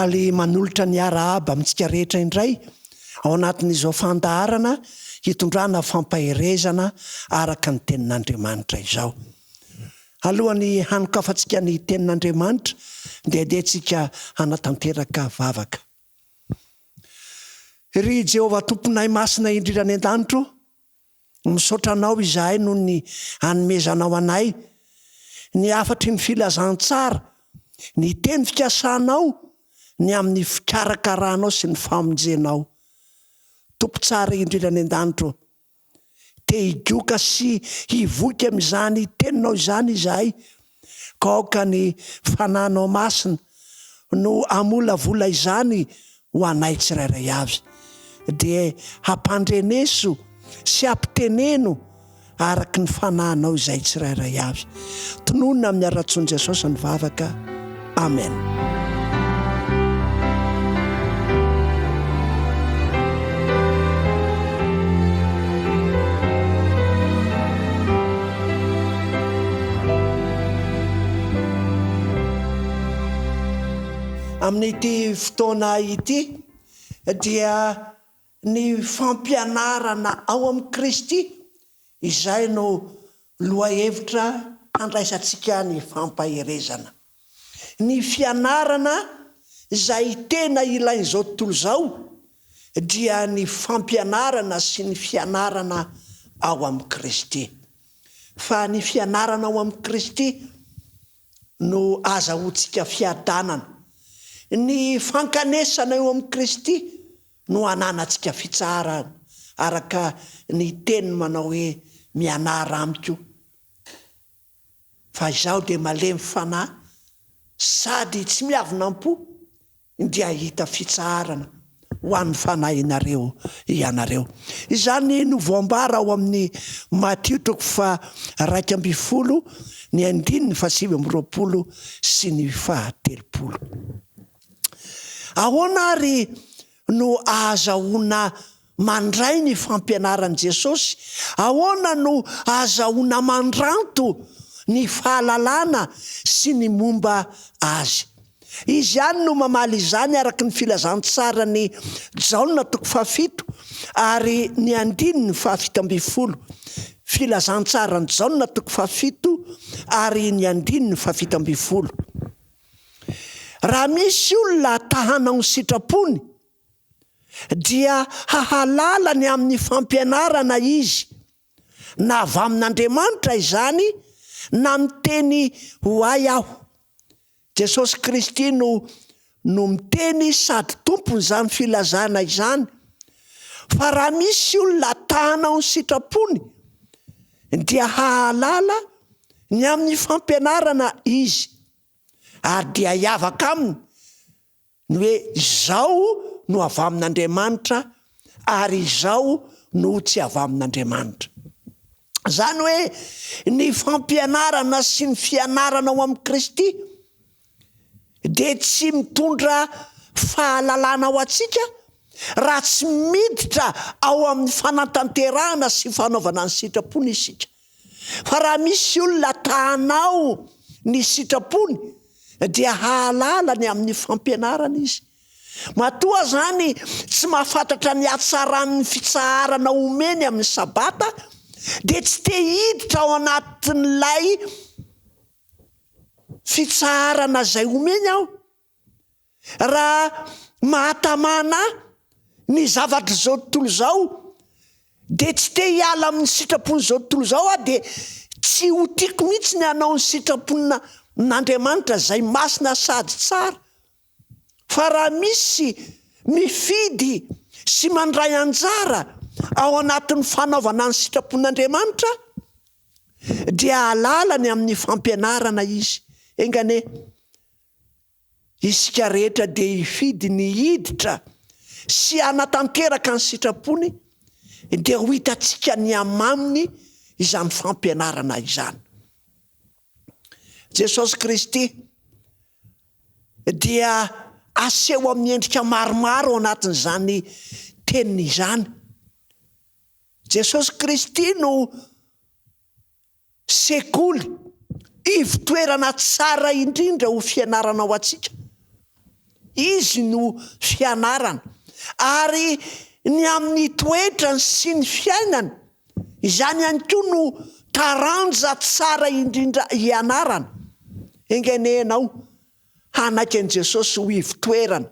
faly manolotra ny arahaba amintsika rehetra indray ao anatin'izao fandaharana hitondrana fampaherezana araka ny tenin'Andriamanitra izao. Alohan'ny hanokafantsika ny tenin'Andriamanitra dia tsika hanatanteraka vavaka. Ry Jehovah tomponay masina indrindra ny an-danitro, misaotranao izahay noho ny hanomezanao anay ny afatry ny filazantsara, ny teny fikasanao, ny amin'ny fikarakarana sy ny famonjenao. Tompo tsara indrindra ny an-danitro, te higioka sy hivoky amin'izany teninao izany izahay, ka aoka ny fananao masina no amolavola izany ho anay tsirairay avy, dia hampandreneso sy hampiteneno araky ny fananao izay tsirairay avy. Tononona amin'ny ara-tsoan'i Jesosy ny vavaka. Amen. Amin'ity fotoana ity dia ny fampianarana ao amin'ny Kristy izay no lohahevitra handraisantsika ny fampaherezana. Ny fianarana izay tena ilain'izao tontolo izao dia ny fampianarana sy ny fianarana ao amin'ny Kristy. Fa ny fianarana ao amin'ny Kristy no azahoantsika fiadanana. Ny fankanesana eo amin'ny Kristy no ananantsika fitsarana araka ny teny manao hoe mianara amiko. Fa izaho dia malemy fanahy sady tsy miavonam-po dia hita fitsarana ho an'ny fanahinareo ianareo. Izany no voambara ao amin'ny Matthieu 7:9 sy ny 10. Ahoana ary no ahazahoana mandray ny fampianaran'i Jesosy? Ahoana no ahazahoana mandranto ny fahalalana sy ny momba azy? Izy ihany no mamaly izany araky ny filazantsara ny Jaona 7 ary ny 7:10. Filazantsara ny Jaona 7 ary ny 7:10. Raha misy olona tahanao ny sitrapony dia hahalala ny amin'ny fampianarana izy, na avy amin'Andriamanitra izany na miteny ho ay aho. Jesosy Kristy no miteny sady tompony izany filazana izany. Fa raha misy olona tahanao ny sitrapony dia hahalala ny amin'ny fampianarana izy, ary dia hiavaka aminy ny hoe izao no avy amin'Andriamanitra ary izao no tsy avy amin'Andriamanitra. Zany hoe ny fampianarana sy ny fianarana ao amin'ny Kristy dia tsy mitondra fahalalana ho antsika raha tsy miditra ao amin'ny fanatanterahana sy fanaovana ny sitrapony isika. Fa raha misy olona tahanao ny sitrapony dia hahalala ny amin'ny fampianarana izy. Matoa zany tsy mahafantatra ny hatsaran'ny fitsaharana omeny amin'ny sabata dia tsy te hiditra ao anatin'ilay fitsaharana izay omeny aho. Raha mahatamana ny zavatra zao tontolo izao dia tsy te hiala amin'ny sitrapony zao tontolo izao aho, dia tsy ho tiako mihitsy ny hanao ny sitraponina n'Andriamanitra zay masina sady tsara. Fa raha misy mifidy sy mandray anjara ao anatin'ny fanaovana ny sitrapon'Andriamanitra dia halala ny amin'ny fampianarana izy. Engane, isika rehetra dia hifidy ny hiditra sy hanatanteraka ny sitrapony dia ho hitantsika ny amaminy izany fampianarana izany. Jesosy Kristy dia aseho amin'ny endrika maromaro ao anatin'izany teniny izany. Jesosy Kristy no sekoly ivitoerana tsara indrindra ho fianarana ao antsika. izy no fianarana. Ary ny amin'ny toetrany sy ny fiainany, izany ihany koa no taranja tsara indrindra ianarana. Engenenao hanaiky an' Jesosy ho ivotoerana,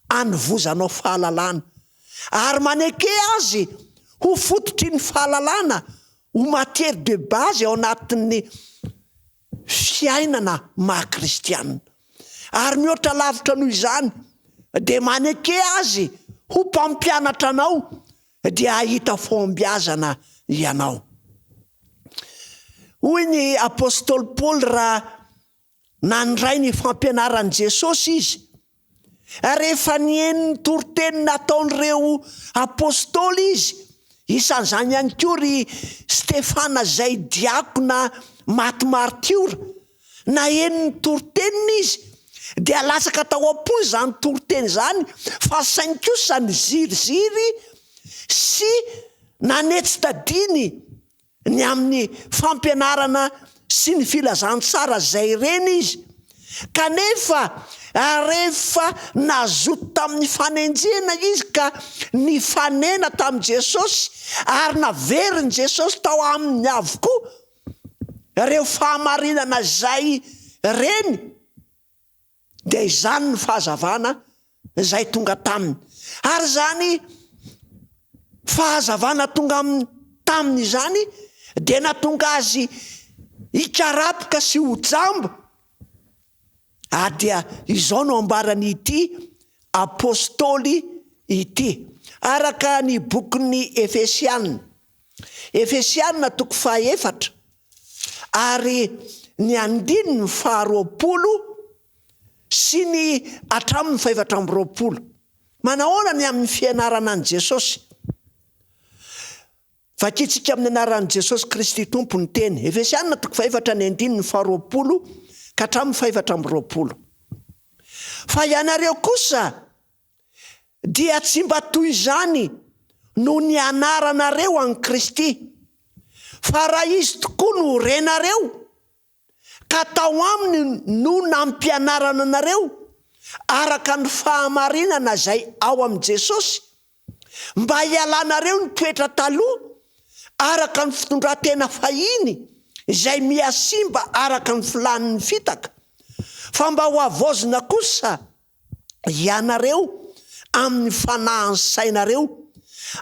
anovozanao fahalalana, ary maneke azy ho fototry ny fahalalana, ho matière de base ao anatin'ny fiainana maha-kristianina. Ary mihoatra lavitra noho izany, de maneke azy ho mpampianatra anao, dia ahita fombiazana ianao. Hoy ny apôstôly Paoly raha nandray ny fampianaran' Jesosy izy, rehefa nieniny toroteny nataon'ireo apôstôly izy, isan'izany ihany koa ry Stefana zay diakona maty martiora, na eniny toroteniny izy, dia latsaka tao am-pony zany toroteny zany, fa saingy kosa ny ziriziry sy nanetsi-tadiny ny amin'ny fampianarana sy ny filazantsara zay reny izy. Kanefa rehefa nazoto tamin'ny fanenjena izy ka ny fanena tamin'i Jesosy, ary naveriny Jesosy tao aminy avokoa reo fahamarinana zay reny, de izany ny fahazavana zay tonga taminy. Ary zany fahazavana tonga taminy zany de natonga azy ikarapoka sy ho jambo. Dia izao no ambarany ity apôstôly ity, araka ny bokin'ny Efesianina. Efesianina 4 ary ny 2 sy ny 4. Manahoana ny amin'ny fianarana an' Jesosy? Vakitsika amin'ny anaran'i Jesosy Kristy Tompo ny teny. Efesianina 4 ny 2 ka 4. Fa ianareo kosa dia tsy mba toy izany no ny anaranareo an Kristy, fa raha izy tokoa no renareo, ka tao aminy no nampianarana anareo araka ny fahamarinana zay ao am' Jesosy, mba hialanareo ny toetra taloha araka ny fitondratena fahiny izay miasimba araka ny filan'ny fitaka, fa mba ho avozina kosa ianareo amin'ny fanahin'ny sainareo,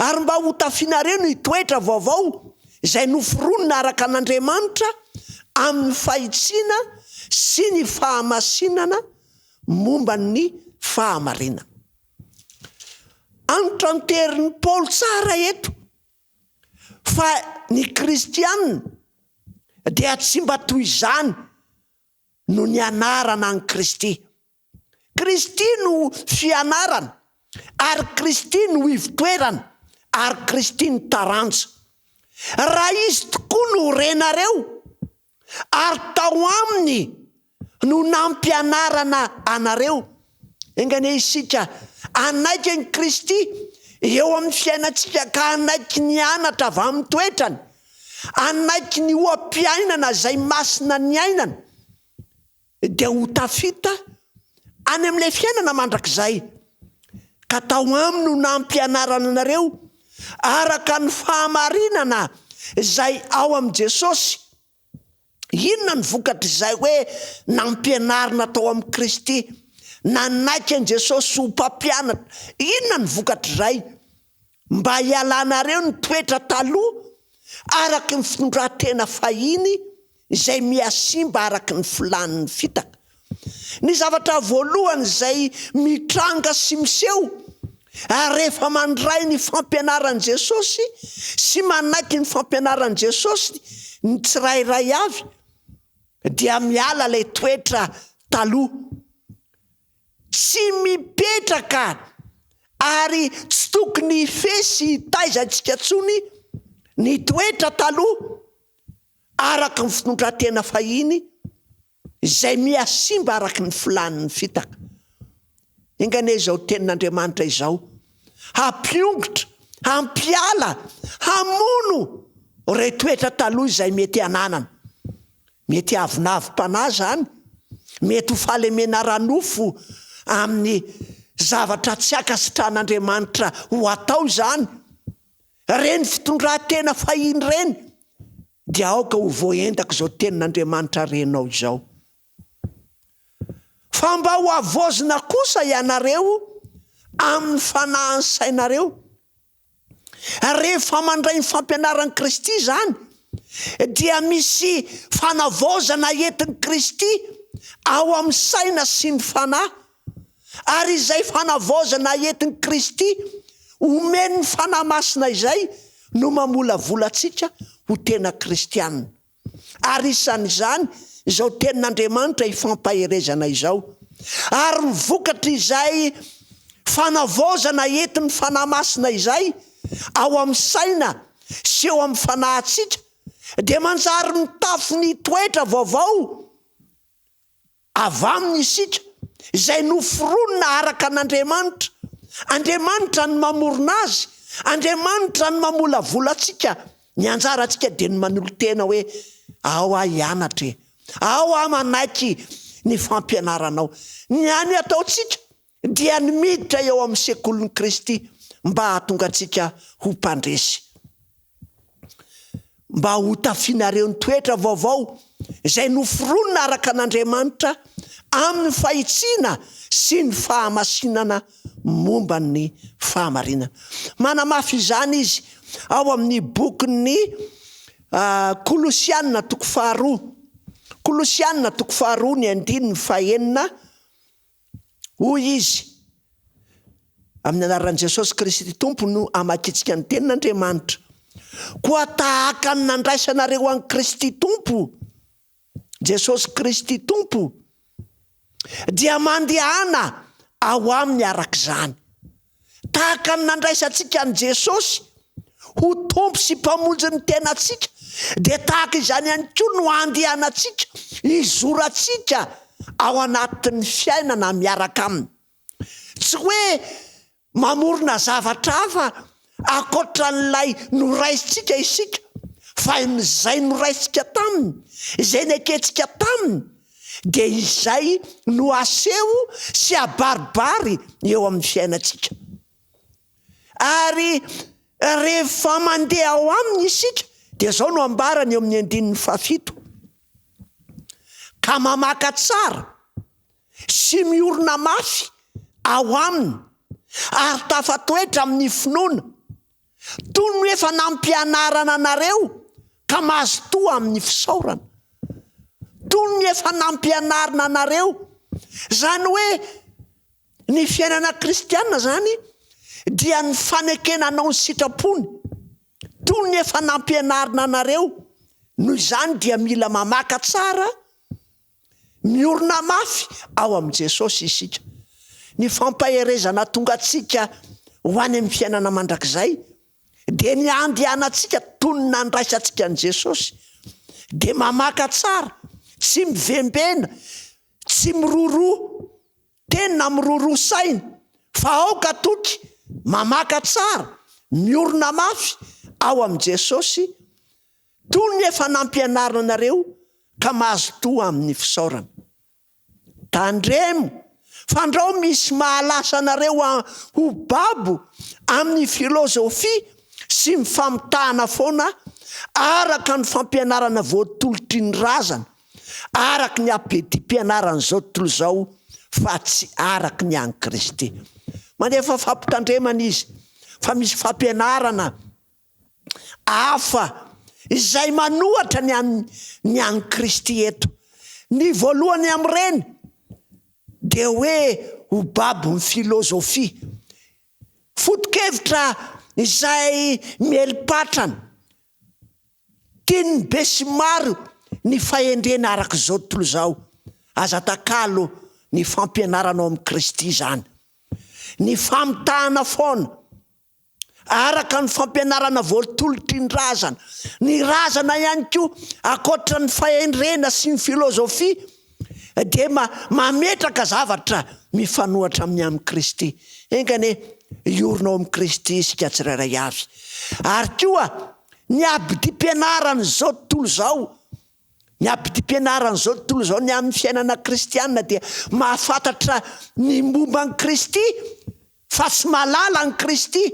ary mba ho tafinareo ny toetra vaovao izay noforonina araka an'Andriamanitra amin'ny fahitsiana sy ny fahamasinana momba ny fahamarinana. Anotranteriny Paoly tsara eto fa ny kristianina dia tsy mba toy izany no ny anarana an Kristy. Kristy no fianarana, ary Kristy no ivotoerana, ary Kristy no taranja. Raha izy tokoa no renareo, ary tao aminy no nampianarana anareo, engane isika anaiky ny Kristy eo amin'ny fiainantsika, ka anaiky ny anatra avy amin'ny toetrany, anaiky ny oam-piainana zay masina ny ainana, de ho tafita any amin'ilay fiainana mandrakizay, ka tao aminy no nampianarana anareo araka ny fahamarinana zay ao am' Jesosy. Inona ny vokatry zay hoe nampianarina tao am' Kristy, nanaiky an Jesosy ho mpampianatra? Inona ny vokatry zay? Mba hialanareo ny toetra taloha araky ny fitondratena fahiny izay miasimba araky ny filan'ny fitaka. Ny zavatra voalohany zay mitranga sy miseho rehefa mandray ny fampianaran' Jesosy sy manaiky ny fampianaran' Jesosy ny tsirairay avy, dia miala lay toetra taloha, tsy mipetraka ary tsy tokony fesy taizantsika tsony ny toetra taloha araky ny fitondratena fahiny izay miasimba araky ny filan'ny fitaka. Engane zao tenin'Andriamanitra izao, hampiongotra, hampiala, hamono re toetra taloha izay mety ananana. Mety avinavim-panahy zany, mety ho falemena ranofo amin'ny zavatra tsy akasitran'Andriamanitra ho atao zany, reny fitondran-tena fahiny reny, dia aoka ho voaendaka zao tenin'Andriamanitra renao zao. Fa mba ho avozina kosa ianareo amin'ny fanahy sainareo, rehefa mandray ny fampianaran'i Kristy zany, dia misy fanavozana entin'i Kristy ao amin'ny saina sy ny fanahy, ary izay fanavozana entin'i Kristy omeny ny fanahy masina izay no mamolavolatsika ho tena kristianina. Ary isan'izany izao tenin'Andriamanitra ifampaherezana izao, ary ny vokatra izay fanavozana entin'ny fanahy masina izay ao amin'ny saina sy eo amin'ny fanahintsika, dia manjary mitafy ny toetra vaovao avy aminy isika izay noforonina araka an'Andriamanitra. Andriamanitra ny mamorona azy, Andriamanitra ny mamolavolatsika. Ny anjarantsika dia ny manolo-tena hoe ao aho hianatra, ao aho manaiky ny fampianaranao. Ny any ataontsika dia ny miditra eo amin'ny sekolin'i Kristy mba hahatonga antsika ho mpandresy, mba ho tafianareo ny toetra vaovao izay noforonina araka an'Andriamanitra amin'ny fahitsiana sy ny fahamasinana momba ny fahamarinana. Manamafy izany izy ao amin'ny bokin'ny Kolosianina toko faharoa, Kolosianina toko faharoa ny 2:9, hoy izy amin'ny anaran'i Jesosy Kristy Tompo no amakitsika ny tenin'Andriamanitra: koa tahaka ny nandraisanareo an'i Kristy Tompo, Jesosy Kristy Tompo, dia mandehana ao aminy arak'izany. Tahaka ny nandraisantsika ny Jesosy ho tompo sy mpamonjy ny tenatsika, dia tahaka izany ihany koa no andehanantsika hizorantsika ao anatin'ny fiainana miaraka aminy. Tsy hoe mamorona zavatra hafa akoatran'ilay noraisintsika isika, fa izay noraisintsika taminy, izay neketsika taminy, dia izay no aseho sy abaribary eo amin'ny fiainantsika. Ary rehefa mandeha ao aminy isika, dia zao no ambarany eo amin'ny 7:7, ka mamaka tsara sy miorina mafy ao aminy, ary tafatoetra amin'ny finoana, toy ny efa nampianarana anareo ka mahazo toa amin'ny fisaorana. Toy ny efa nampianarana anareo, zany hoe ny fiainana kristianina zany dia ny fanekenanao ny sitrapony. Toy ny efa nampianarina anareo, noho izany dia mila mamaka tsara, miorina mafy ao amin'i Jesosy isika. Ny fampaherezana tonga antsika ho any amin'ny fiainana mandrakizay dia ny andehanantsika toy ny nandraisantsika an'i Jesosy, dia mamaka tsara, tsy mivembena, tsy miroroa tena, miroroa saina, fa aoka toky mamaka tsara, miorina mafy ao amin'i Jesosy, toy ny efa nampianarina anareo ka mahazo toa amin'ny fisaorana. Tandremo, fandrao misy mahalasa anareo ho babo amin'ny filôzofia sy ny famitahana foana araka ny fampianarana voatolotry ny razana, araka ny abedi-pianarana zao tontolo zao, fa tsy araka ny an'i Kristy. Manefa fampitandremana izy fa misy fampianarana hafa izay manohatra ny an'i Kristy eto. Ny voalohany amin'ireny dia hoe ho babo ny filôzofia, foto-kevitra izay mielipatrana, tiany be sy maro ny fahendrena araka zao tontolo zao. Aza takalo ny fampianaranao amin'i Kristy zany, ny famitahana foana araka ny fampianarana voatolotry ny razana, ny razana ihany koa akoatra ny fahendrena sy ny filôzofia, dia mametraka zavatra mifanohatra amin'ny amin'i Kristy. Engane iorina ao amin'i Kristy isika tsirairay avy. Ary koa ny abdi-pianarana zao tontolo zao Ny ampitim-pianarana zao tontolo zao ny amin'ny fiainana kristianina dia mahafantatra ny momba ny Kristy fa tsy malala ny Kristy.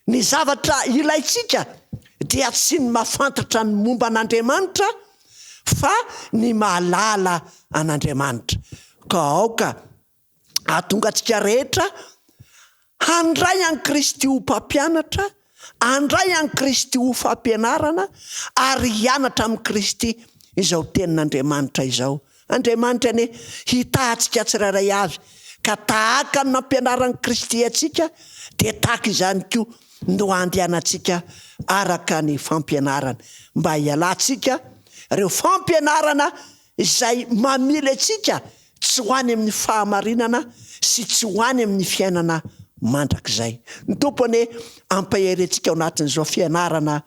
Ny zavatra ilaitsika dia tsy ny mahafantatra ny momba an'Andriamanitra fa ny mahalala an'Andriamanitra. Ka aoka ahatonga antsika rehetra handray an'i Kristy ho mpampianatra, handray an'i Kristy ho fampianarana ary hianatra amin'i Kristy izao tenin'Andriamanitra izao. Andriamanitra ne hitahantsika tsirairay avy ka tahaka ny nampianaran'i Kristy atsika dia tahaka izany koa no andehanantsika araka ny fampianarana mba hialantsika ireo fampianarana izay mamily atsika tsy ho any amin'ny fahamarinana sy tsy ho any amin'ny fiainana mandrakizay. Ny tompony ampaherentsika ao anatin'izao fianarana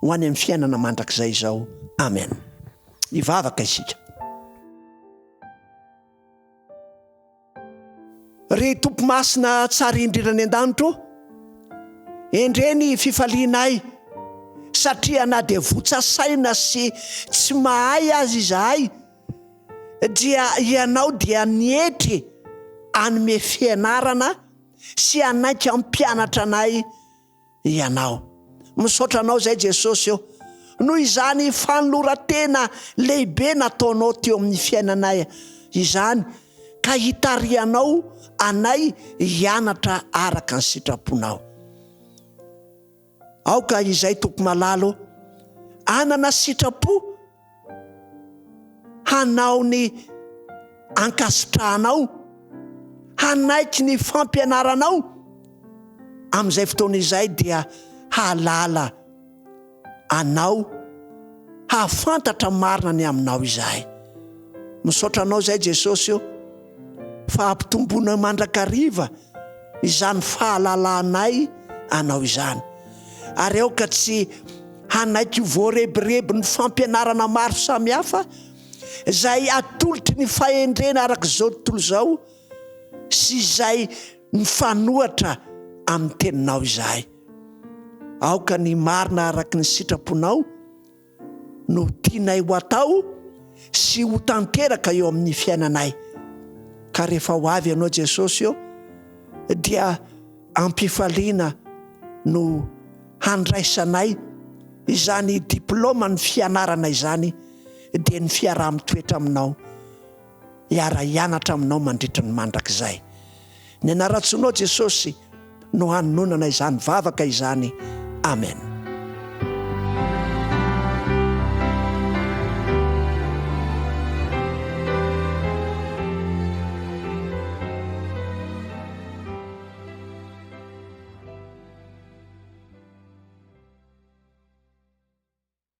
ho any amin'ny fiainana mandrakizay izao. Amen. Ivavaka isika. Ry tompo masina tsara indrindra ny an-danitro, endreny fifalianay satria na dia votsasaina sy tsy mahay azy izahay dia ianao dia nietry anome fianarana sy anaiky ampianatra anay ianao. Misaotra anao zay Jesosy eo noho izany fanolora-tena lehibe nataonao teo amin'ny fiainanay izany ka hitarianao anay hianatra araka ny sitraponao. Aoka izay tompo malalo anana sitrapo hanao ny ankasitranao, hanaiky ny fampianaranao amin'izay fotoana izay dia halala anao, hafantatra marina ny aminao izahay. Misaotra anao zay Jesosy eo fa ampitomboana mandrakariva izany fahalalanay anao izany. Ary aoka tsy hanaiky voarebirebi ny fampianarana maro samihafa izay atolotry ny fahendrena araka izao tontolo izao sy izay mifanohatra amin'ny teninao izahay. Aoka ny marina araka ny sitraponao no tianay ho atao sy ho tanteraka eo amin'ny fiainanay. Ka rehefa ho avy ianao Jesosy eo dia ampifaliana no handraisanay izany diplôma ny fianarana izany dia ny fiaraha-mitoetra aminao, hiara-hianatra aminao mandritra ny mandrakizay. Ny anaratsoanao Jesosy no hanonana izany vavaka izany. Amen.